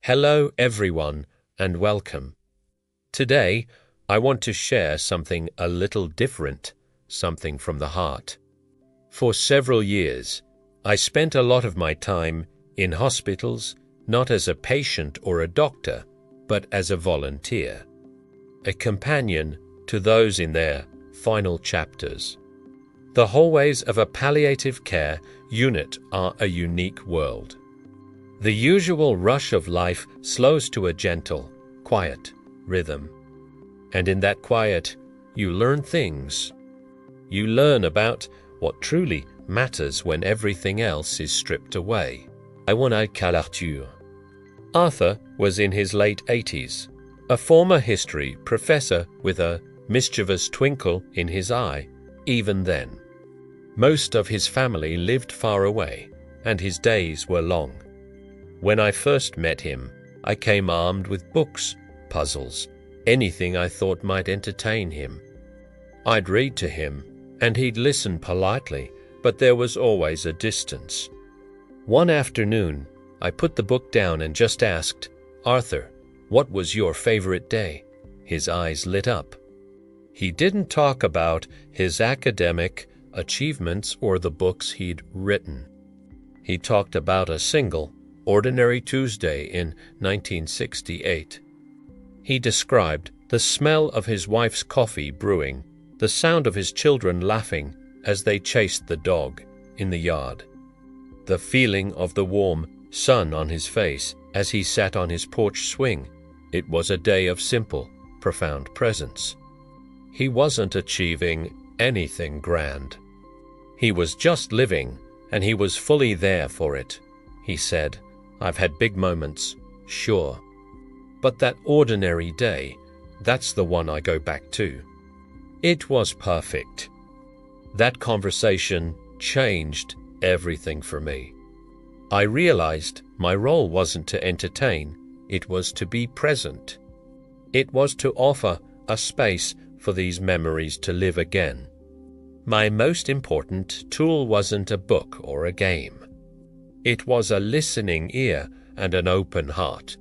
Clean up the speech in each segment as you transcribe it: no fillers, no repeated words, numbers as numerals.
Hello everyone and welcome. Today, I want to share something a little different, something from the heart. For several years, I spent a lot of my time in hospitals, not as a patient or a doctor, but as a volunteer, a companion to those in their final chapters. The hallways of a palliative care unit are a unique world. The usual rush of life slows to a gentle, quiet rhythm. And in that quiet, you learn things. You learn about what truly matters when everything else is stripped away. I want to call Arthur. Arthur was in his late 80s, a former history professor with a mischievous twinkle in his eye, even then. Most of his family lived far away, and his days were long. When I first met him, I came armed with books, puzzles, anything I thought might entertain him. I'd read to him, and he'd listen politely, but there was always a distance. One afternoon, I put the book down and just asked, "Arthur, what was your favorite day?" His eyes lit up. He didn't talk about his academic achievements or the books he'd written. He talked about a single, ordinary Tuesday in 1968. He described the smell of his wife's coffee brewing, the sound of his children laughing as they chased the dog in the yard, the feeling of the warm sun on his face as he sat on his porch swing. It was a day of simple, profound presence. He wasn't achieving anything grand. He was just living, and he was fully there for it. He said, "I've had big moments, sure. But that ordinary day, that's the one I go back to." It was perfect. That conversation changed everything for me. I realized my role wasn't to entertain, it was to be present. It was to offer a space for these memories to live again. My most important tool wasn't a book or a game. It was a listening ear and an open heart.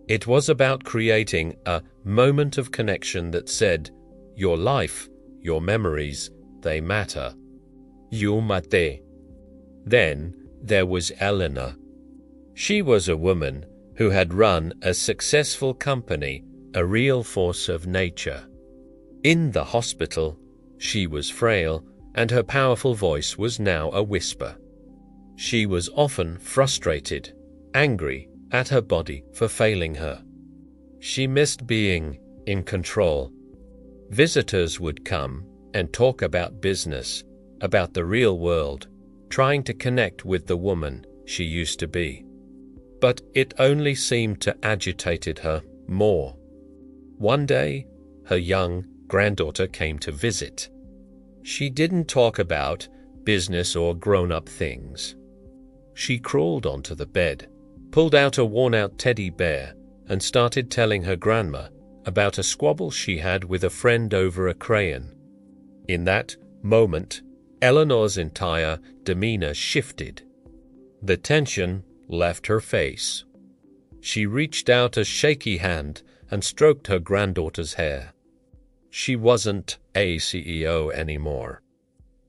It was about creating a moment of connection that said, "Your life, your memories, they matter. You mate." Then there was Eleanor. She was a woman who had run a successful company, a real force of nature. In the hospital, she was frail, and her powerful voice was now a whisper. She was often frustrated, angry at her body for failing her. She missed being in control. Visitors would come and talk about business, about the real world, trying to connect with the woman she used to be. But it only seemed to agitated her more. One day, her young granddaughter came to visit. She didn't talk about business or grown-up things. She crawled onto the bed, pulled out a worn-out teddy bear, and started telling her grandma about a squabble she had with a friend over a crayon. In that moment, Eleanor's entire demeanor shifted. The tension left her face. She reached out a shaky hand and stroked her granddaughter's hair. She wasn't a CEO anymore.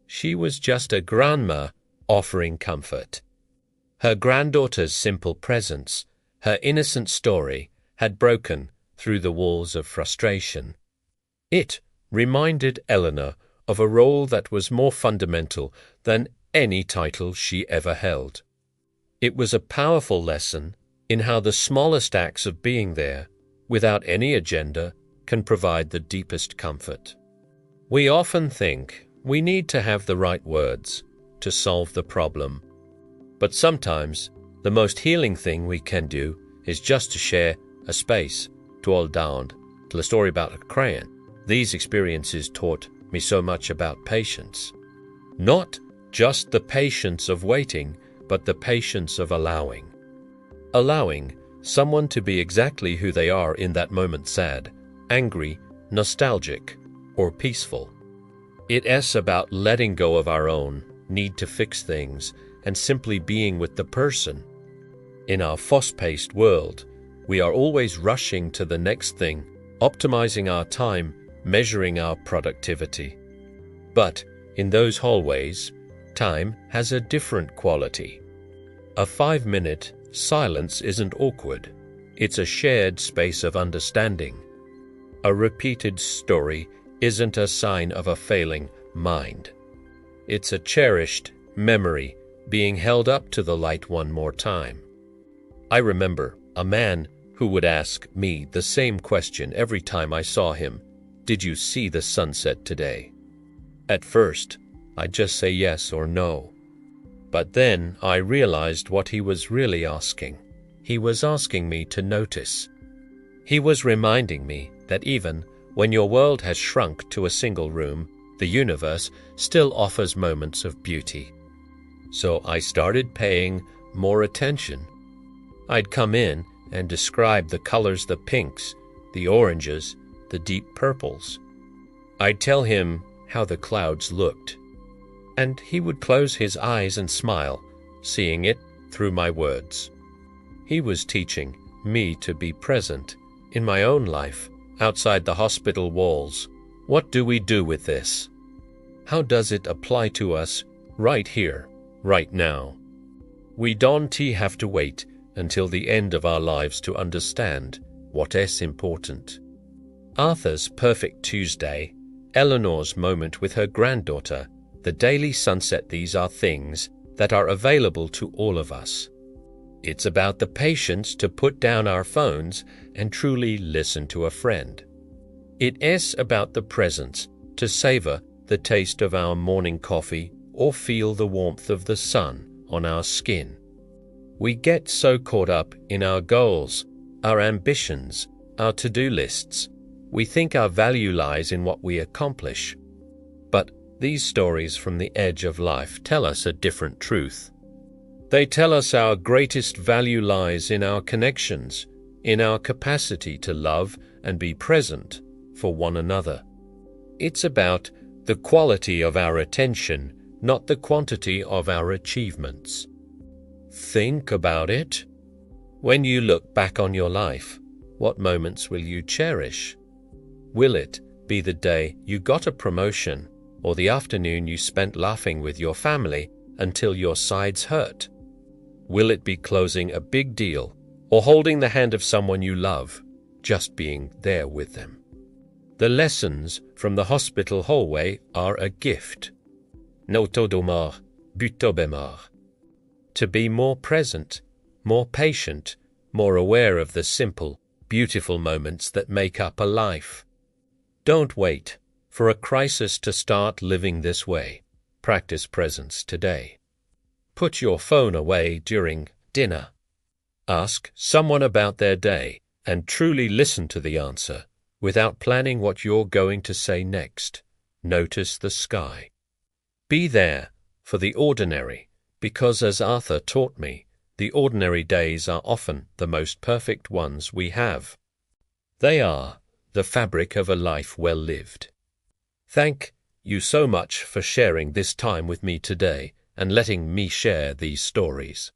She was just a grandma offering comfort. Her granddaughter's simple presence, her innocent story, had broken through the walls of frustration. It reminded Eleanor of a role that was more fundamental than any title she ever held. It was a powerful lesson in how the smallest acts of being there, without any agenda, can provide the deepest comfort. We often think we need to have the right words to solve the problem. But sometimes, the most healing thing we can do is just to share a space, to hold down, tell a story about a crayon. These experiences taught me so much about patience. Not just the patience of waiting, but the patience of allowing. Allowing someone to be exactly who they are in that moment, sad, angry, nostalgic, or peaceful. It is about letting go of our own need to fix things and simply being with the person. In our fast-paced world, We are always rushing to the next thing, optimizing our time, measuring our productivity. But in those hallways, time has a different quality. A 5-minute silence isn't awkward. It's a shared space of understanding. A repeated story isn't a sign of a failing mind. It's a cherished memory being held up to the light one more time. I remember a man who would ask me the same question every time I saw him. Did you see the sunset today? At first, I'd just say yes or no. But then I realized what he was really asking. He was asking me to notice. He was reminding me that even when your world has shrunk to a single room, the universe still offers moments of beauty. So I started paying more attention. I'd come in and describe the colors, the pinks, the oranges, the deep purples. I'd tell him how the clouds looked, and he would close his eyes and smile, seeing it through my words. He was teaching me to be present in my own life, outside the hospital walls. What do we do with this? How does it apply to us right here, right now? We don't have to wait until the end of our lives to understand what is important. Arthur's perfect Tuesday, Eleanor's moment with her granddaughter, the daily sunset, these are things that are available to all of us. It's about the patience to put down our phones and truly listen to a friend. It is about the presence to savor the taste of our morning coffee or feel the warmth of the sun on our skin. We get so caught up in our goals, our ambitions, our to-do lists. We think our value lies in what we accomplish. But these stories from the edge of life tell us a different truth. They tell us our greatest value lies in our connections, in our capacity to love and be present for one another. It's about the quality of our attention, not the quantity of our achievements. Think about it. When you look back on your life, what moments will you cherish? Will it be the day you got a promotion or the afternoon you spent laughing with your family until your sides hurt? Will it be closing a big deal or holding the hand of someone you love, just being there with them? The lessons from the hospital hallway are a gift. Notodomar, butobemar. To be more present, more patient, more aware of the simple, beautiful moments that make up a life. Don't wait for a crisis to start living this way. Practice presence today. Put your phone away during dinner. Ask someone about their day and truly listen to the answer without planning what you're going to say next. Notice the sky. Be there for the ordinary, because as Arthur taught me, the ordinary days are often the most perfect ones we have. They are the fabric of a life well lived. Thank you so much for sharing this time with me today and letting me share these stories.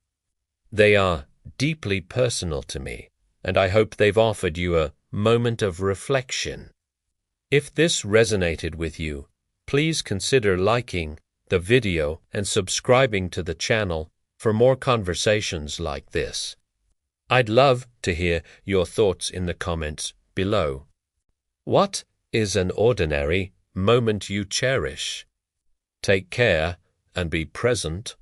They are deeply personal to me, and I hope they've offered you a moment of reflection. If this resonated with you, please consider liking the video and subscribing to the channel for more conversations like this. I'd love to hear your thoughts in the comments below. What is an ordinary moment you cherish? Take care and be present.